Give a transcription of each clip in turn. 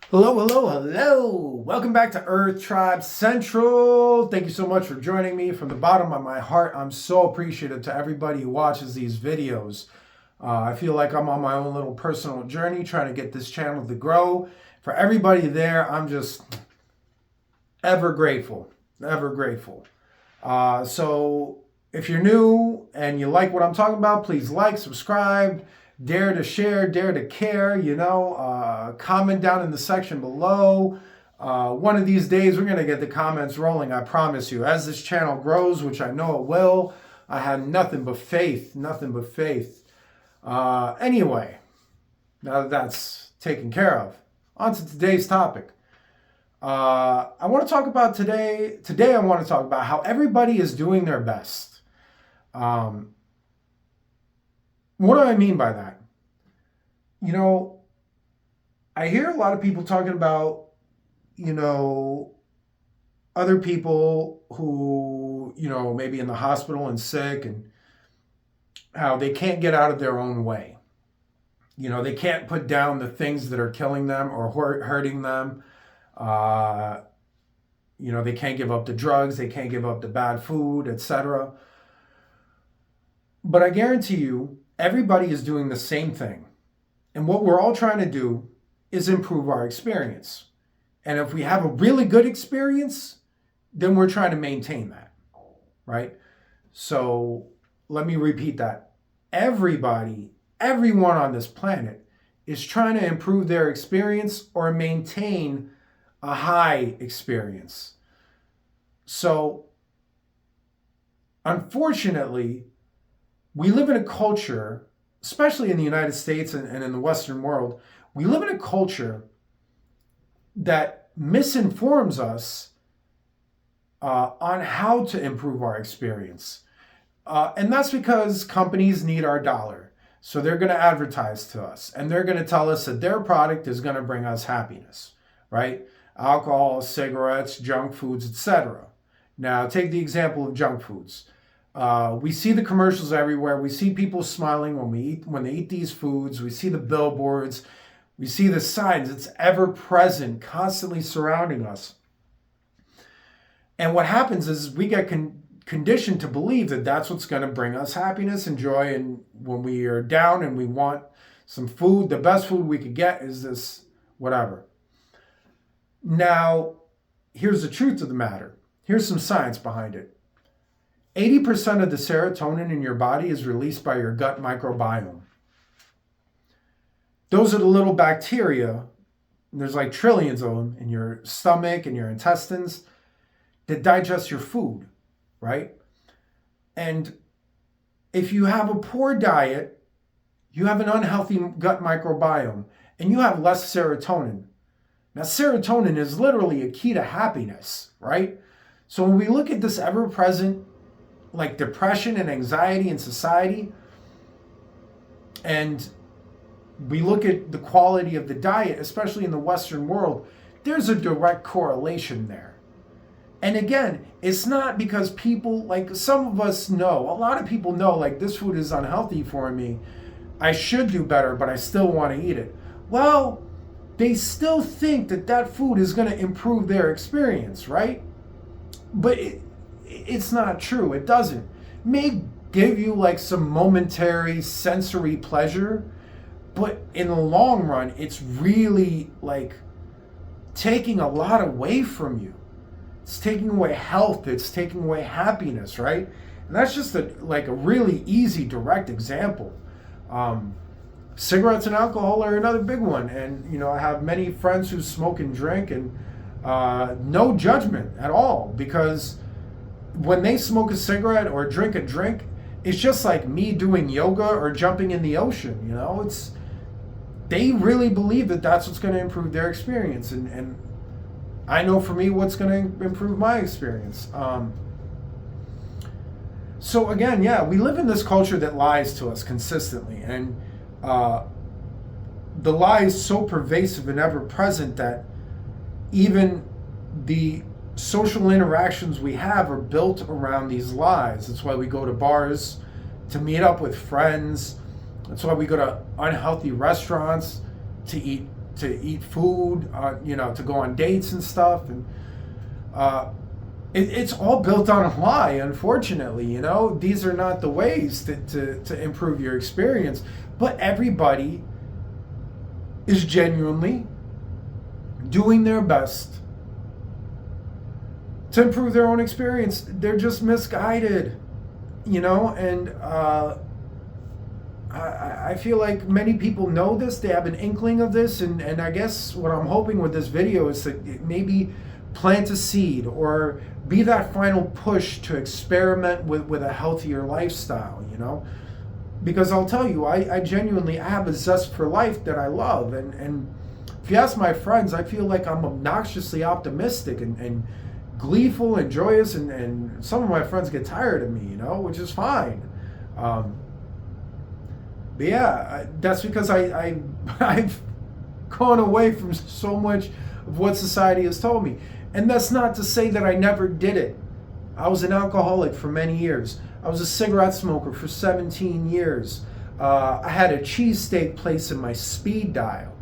Hello, hello, hello. Welcome back to Earth Tribe Central. Thank you so much for joining me from the bottom of my heart. I'm so appreciative to everybody who watches these videos. I feel like I'm on my own little personal journey trying to get this channel to grow. For everybody there, I'm just ever grateful, ever grateful. So if you're new and you like what I'm talking about, please like, subscribe, dare to share, dare to care, comment down in the section below. One of these days, we're going to get the comments rolling, I promise you. As this channel grows, which I know it will, I have nothing but faith, nothing but faith. Anyway, now that that's taken care of, on to today's topic. I want to talk about today. Today, I want to talk about how everybody is doing their best. What do I mean by that? I hear a lot of people talking about, other people who, maybe in the hospital and sick and how they can't get out of their own way. They can't put down the things that are killing them or hurting them. They can't give up the drugs, they can't give up the bad food, etc. But I guarantee you, everybody is doing the same thing. And what we're all trying to do is improve our experience. And if we have a really good experience, then we're trying to maintain that, right? So let me repeat that. Everybody, everyone on this planet is trying to improve their experience or maintain a high experience. So, unfortunately, we live in a culture, especially in the United States and in the Western world, we live in a culture that misinforms us on how to improve our experience. And that's because companies need our dollar. So they're going to advertise to us and they're going to tell us that their product is going to bring us happiness, right? Alcohol, cigarettes, junk foods, etc. Now, take the example of junk foods. We see the commercials everywhere. We see people smiling when they eat these foods. We see the billboards. We see the signs. It's ever present, constantly surrounding us. And what happens is we get conditioned to believe that that's what's going to bring us happiness and joy. And when we are down and we want some food, the best food we could get is this whatever. Now, here's the truth of the matter. Here's some science behind it. 80% of the serotonin in your body is released by your gut microbiome. Those are the little bacteria, and there's like trillions of them in your stomach and your intestines that digest your food, right? And if you have a poor diet, you have an unhealthy gut microbiome, and you have less serotonin. Now, serotonin is literally a key to happiness, right? So when we look at this ever-present, like depression and anxiety in society, and we look at the quality of the diet, especially in the Western world, there's a direct correlation there. And again, it's not because people, like some of us know, a lot of people know, like this food is unhealthy for me. I should do better, but I still want to eat it. Well, they still think that that food is going to improve their experience, right? But it's not true. It doesn't. It may give you like some momentary sensory pleasure, but in the long run, it's really like taking a lot away from you. It's taking away health. It's taking away happiness, right? And that's just a really easy, direct example. Cigarettes and alcohol are another big one. And, I have many friends who smoke and drink, and no judgment at all, because when they smoke a cigarette or drink a drink, it's just like me doing yoga or jumping in the ocean. They really believe that that's what's going to improve their experience. And I know for me what's going to improve my experience. So again, yeah, we live in this culture that lies to us consistently. And the lie is so pervasive and ever present that even the social interactions we have are built around these lies. That's why we go to bars to meet up with friends. That's why we go to unhealthy restaurants to eat to eat food, to go on dates and stuff. And it's all built on a lie, unfortunately. These are not the ways to improve your experience. But everybody is genuinely doing their best to improve their own experience. They're just misguided, and I feel like many people know this. They have an inkling of this, and I guess what I'm hoping with this video is to maybe plant a seed or be that final push to experiment with a healthier lifestyle, because I'll tell you, I genuinely have a zest for life that I love, and if you ask my friends, I feel like I'm obnoxiously optimistic and gleeful and joyous, and some of my friends get tired of me, which is fine. But yeah, that's because I've gone away from so much of what society has told me. And that's not to say that I never did it. I was an alcoholic for many years. I was a cigarette smoker for 17 years. I had a cheesesteak place in my speed dial.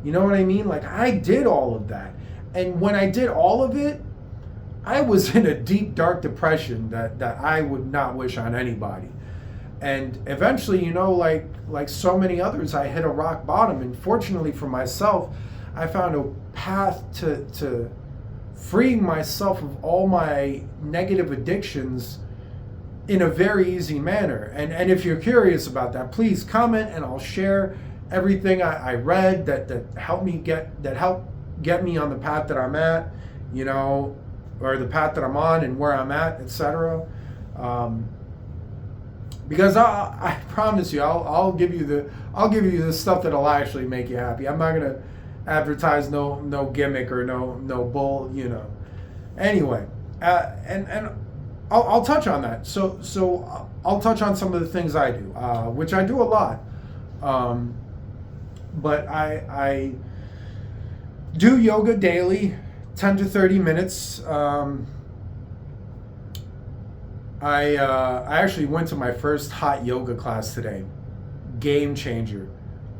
You know what I mean? Like, I did all of that. And when I did all of it, I was in a deep, dark depression that I would not wish on anybody. And eventually, like so many others, I hit a rock bottom. And fortunately for myself, I found a path to freeing myself of all my negative addictions in a very easy manner. And if you're curious about that, please comment, and I'll share everything I read that helped get me on the path that I'm at, or the path that I'm on and where I'm at, etc. Because I promise you, I'll give you the stuff that'll actually make you happy. I'm not gonna advertise no gimmick or no bull, Anyway, and I'll touch on that. So I'll touch on some of the things I do, which I do a lot. But I do yoga daily, 10 to 30 minutes. I actually went to my first hot yoga class today. Game changer.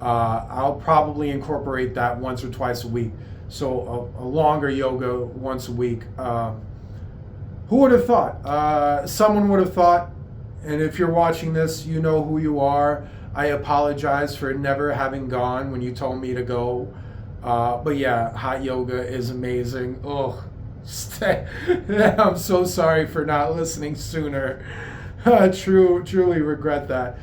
I'll probably incorporate that once or twice a week. So a longer yoga once a week. Who would have thought? Someone would have thought. And if you're watching this, you know who you are. I apologize for never having gone when you told me to go. But yeah, hot yoga is amazing. Oh, I'm so sorry for not listening sooner. Truly regret that.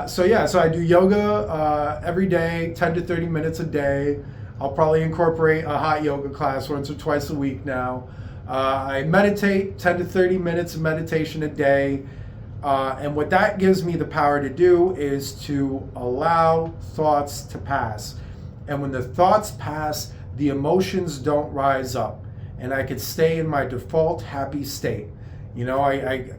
So I do yoga every day, 10 to 30 minutes a day. I'll probably incorporate a hot yoga class once or twice a week now. I meditate, 10 to 30 minutes of meditation a day. And what that gives me the power to do is to allow thoughts to pass. And when the thoughts pass, the emotions don't rise up. And I could stay in my default happy state. I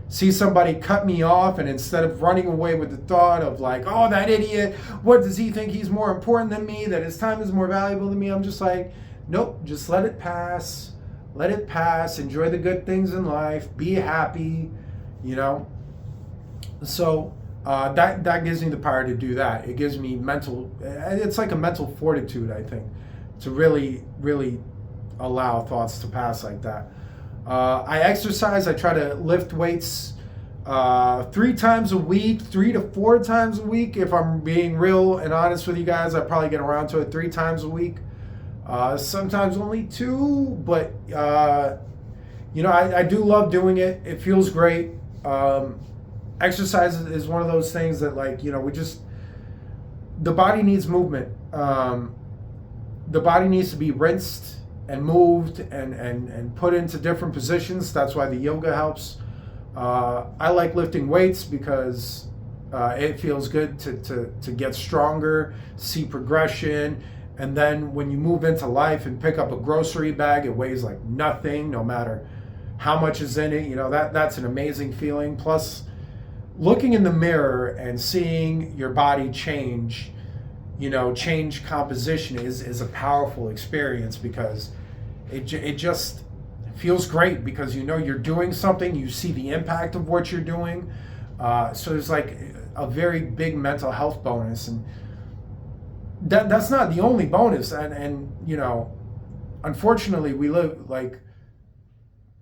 see somebody cut me off, and instead of running away with the thought of like, oh, that idiot, what does he think, he's more important than me, that his time is more valuable than me, I'm just like, nope, just let it pass. Let it pass. Enjoy the good things in life. Be happy, So that gives me the power to do that. It gives me it's like a mental fortitude, I think, to really, really allow thoughts to pass like that. I exercise. I try to lift weights 3 times a week, 3 to 4 times a week. If I'm being real and honest with you guys, I probably get around to it 3 times a week. Sometimes only 2, but I do love doing it. It feels great. Exercise is one of those things that, the body needs movement. The body needs to be rinsed and moved and put into different positions. That's why the yoga helps. I like lifting weights because it feels good to get stronger, see progression. And then when you move into life and pick up a grocery bag, it weighs like nothing, no matter how much is in it. That's an amazing feeling. Plus, looking in the mirror and seeing your body change composition is a powerful experience, because it just feels great, because you're doing something, you see the impact of what you're doing. So there's like a very big mental health bonus. And that's not the only bonus. And unfortunately, we live like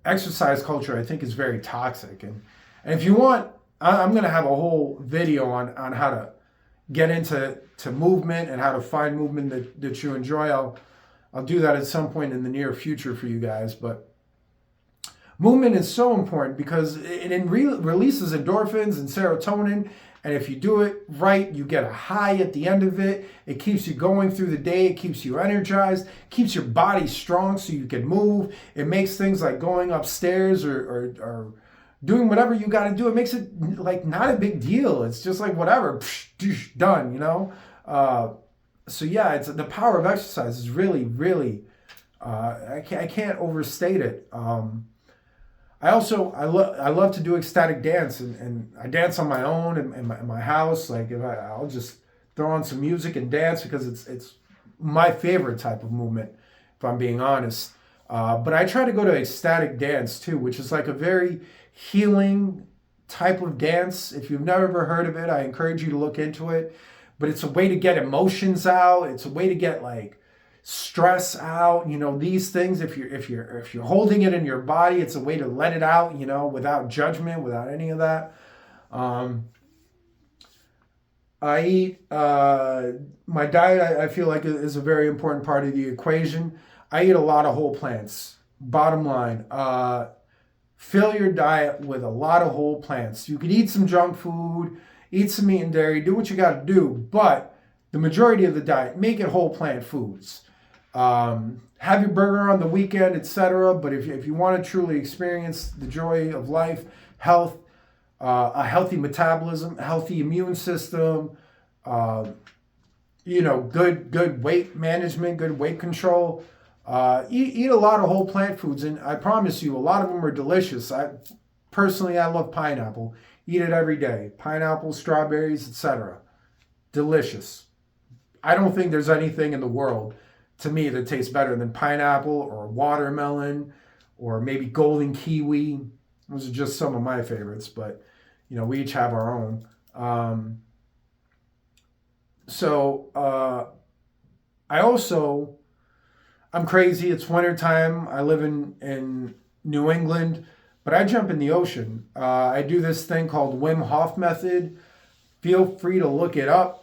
exercise culture. I think is very toxic. And if you want, I'm going to have a whole video on how to get into movement and how to find movement that you enjoy. I'll do that at some point in the near future for you guys. But movement is so important because it releases endorphins and serotonin. And if you do it right, you get a high at the end of it. It keeps you going through the day. It keeps you energized, keeps your body strong so you can move. It makes things like going upstairs or doing whatever you got to do. It makes it like not a big deal. It's just like whatever, done, So yeah, it's the power of exercise is really, really, I can't overstate it. I love to do ecstatic dance, and I dance on my own in my house. Like I'll just throw on some music and dance because it's my favorite type of movement, if I'm being honest. But I try to go to ecstatic dance too, which is like a very healing type of dance. If you've never ever heard of it, I encourage you to look into it. But it's a way to get emotions out. It's a way to get like stress out, these things. If you're holding it in your body, it's a way to let it out, without judgment, without any of that. I eat my diet. I feel like is a very important part of the equation. I eat a lot of whole plants. Bottom line, fill your diet with a lot of whole plants. You could eat some junk food, eat some meat and dairy, do what you got to do, but the majority of the diet, make it whole plant foods. Have your burger on the weekend, etc. But if you want to truly experience the joy of life, health, a healthy metabolism, healthy immune system, good weight management, good weight control, eat a lot of whole plant foods, and I promise you, a lot of them are delicious. I love pineapple. Eat it every day. Pineapple, strawberries, etc. Delicious. I don't think there's anything in the world to me that tastes better than pineapple or watermelon or maybe golden kiwi. Those are just some of my favorites, but we each have our own. I'm crazy. It's wintertime. I live in New England, but I jump in the ocean. I do this thing called Wim Hof method. Feel free to look it up.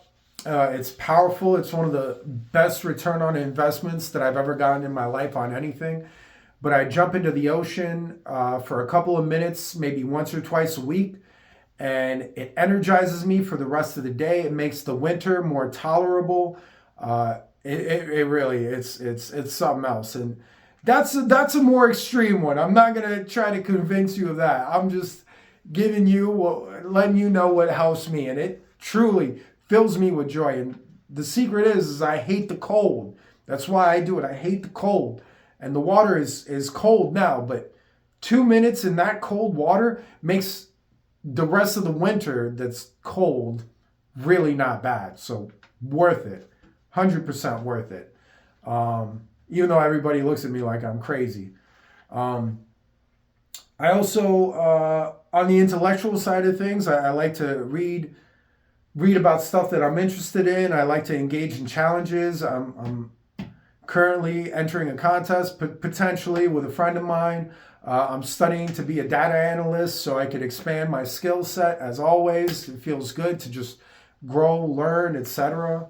It's powerful. It's one of the best return on investments that I've ever gotten in my life on anything. But I jump into the ocean for a couple of minutes, maybe once or twice a week, and it energizes me for the rest of the day. It makes the winter more tolerable. It really, it's something else. And that's a more extreme one. I'm not gonna try to convince you of that. I'm just letting you know what helps me, and it truly fills me with joy. And the secret is I hate the cold. That's why I do it. I hate the cold. And the water is cold now, but 2 minutes in that cold water makes the rest of the winter that's cold really not bad. So worth it. 100% worth it. Even though everybody looks at me like I'm crazy. I also, on the intellectual side of things, I like to read about stuff that I'm interested in. I like to engage in challenges. I'm currently entering a contest, potentially with a friend of mine. I'm studying to be a data analyst so I could expand my skill set. As always, it feels good to just grow, learn, etc.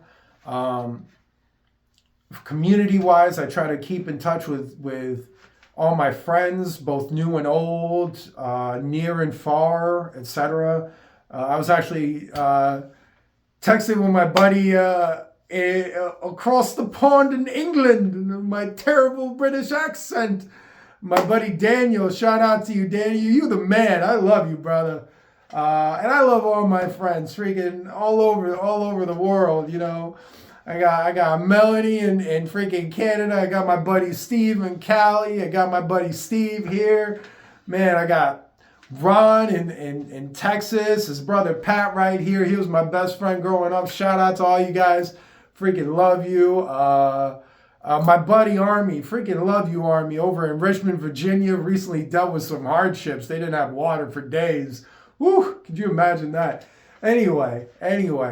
Community-wise, I try to keep in touch with all my friends, both new and old, near and far, etc. I was actually texting with my buddy across the pond in England, my terrible British accent. My buddy Daniel, shout out to you, Daniel. You the man. I love you, brother. And I love all my friends, freaking all over the world. I got Melanie in freaking Canada. I got my buddy Steve in Cali. I got my buddy Steve here. Man, I got Ron in Texas, his brother Pat right here. He was my best friend growing up. Shout out to all you guys. Freaking love you. My buddy Army, freaking love you, Army, over in Richmond, Virginia, recently dealt with some hardships. They didn't have water for days. Woo, could you imagine that? Anyway.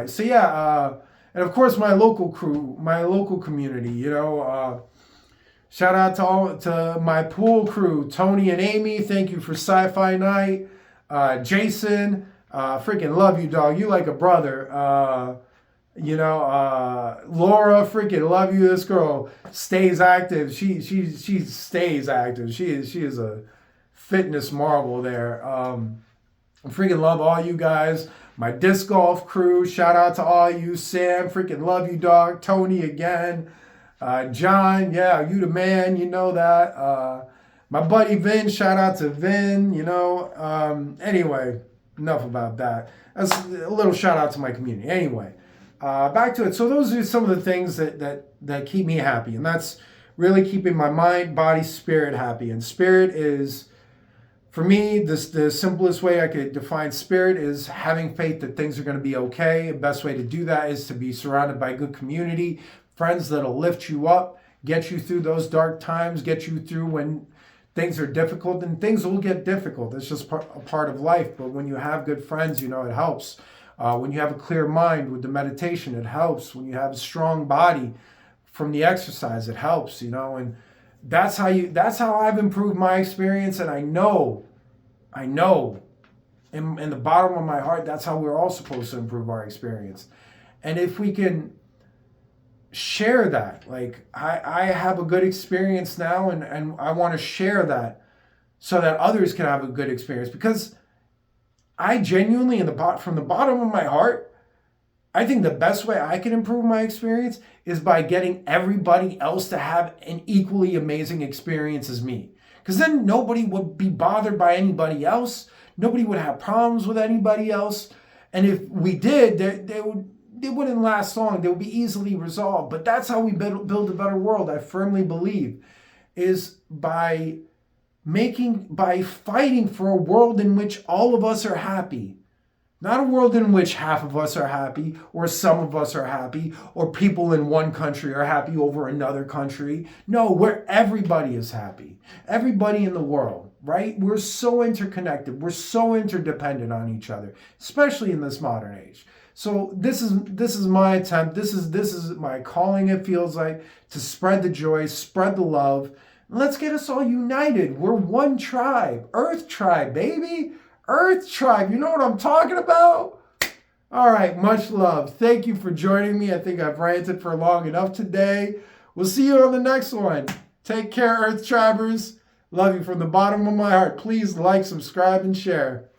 So yeah, And of course, my local crew, my local community. Shout out to my pool crew, Tony and Amy. Thank you for sci-fi night. Jason, freaking love you, dog. You like a brother. Laura, freaking love you. This girl stays active. She stays active. She is a fitness marvel there. I freaking love all you guys. My disc golf crew, shout out to all you. Sam, freaking love you, dog. Tony again. John, yeah, you the man, you know that. My buddy Vin, shout out to Vin, Anyway, enough about that. That's a little shout out to my community. Anyway, back to it. So those are some of the things that keep me happy. And that's really keeping my mind, body, spirit happy. And spirit is, for me, the simplest way I could define spirit is having faith that things are going to be okay. The best way to do that is to be surrounded by good community, friends that'll lift you up, get you through those dark times, get you through when things are difficult, and things will get difficult. It's just a part of life. But when you have good friends, it helps. When you have a clear mind with the meditation, it helps. When you have a strong body from the exercise, it helps, and that's how I've improved my experience. And I know in the bottom of my heart, that's how we're all supposed to improve our experience. And if we can share that, like I have a good experience now, and I want to share that so that others can have a good experience, because I genuinely, from the bottom of my heart, I think the best way I can improve my experience is by getting everybody else to have an equally amazing experience as me. Because then nobody would be bothered by anybody else. Nobody would have problems with anybody else. And if we did, they wouldn't last long. They would be easily resolved. But that's how we build a better world, I firmly believe, is by fighting for a world in which all of us are happy. Not a world in which half of us are happy, or some of us are happy, or people in one country are happy over another country. No, where everybody is happy. Everybody in the world, right? We're so interconnected. We're so interdependent on each other, especially in this modern age. So this is my attempt. This is my calling, it feels like, to spread the joy, spread the love. Let's get us all united. We're one tribe. Earth tribe, baby. Earth tribe. You know what I'm talking about? All right. Much love. Thank you for joining me. I think I've ranted for long enough today. We'll see you on the next one. Take care, Earth tribers. Love you from the bottom of my heart. Please like, subscribe, and share.